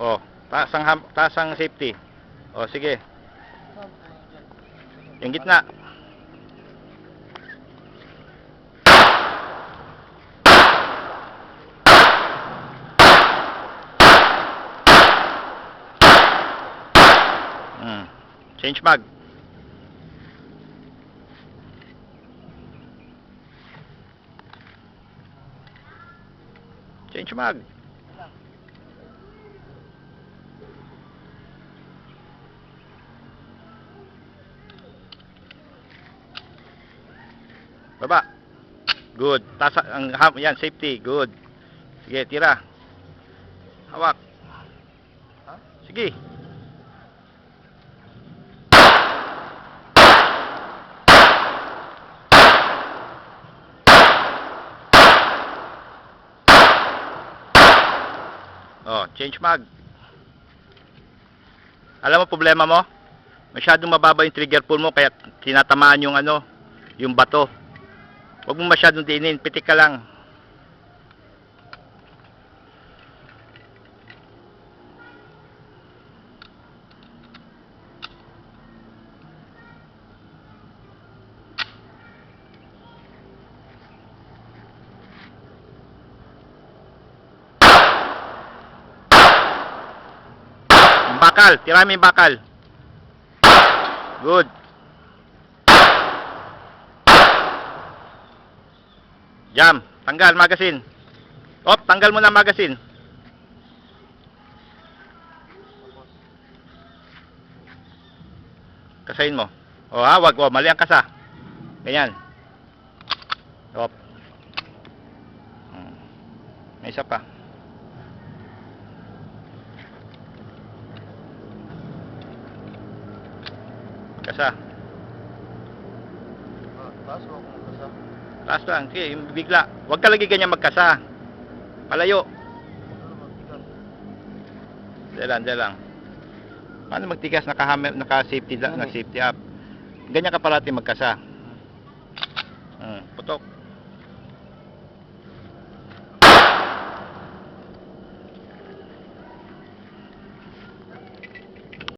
Oh, taas ang safety. Oh, sige. Yung gitna. Change mag. Change mag. Baba. Good. Taas ang yan, safety. Good. Sige, tira. Hawak. Sige. Oh, change mag. Alam mo problema mo? Masyadong mababa yung trigger pull mo kaya tinatamaan yung ano, yung bato. Huwag mo masyadong diinin, pitik ka lang. Bakal, tira mo yung bakal. Good. Jam, tanggal magazine. Op, tanggal mo na magazine. Kasahin mo. O ha, wag, mali ang kasa. Ganyan. Op. May isa pa. Kasa. Taas o kung kasa? Taas lang, sige, bigla. Huwag ka lagi ganyan magkasa. Palayo. Diyan lang. Paano magtigas? Naka-safety up. Ganyan ka parati magkasa. Putok.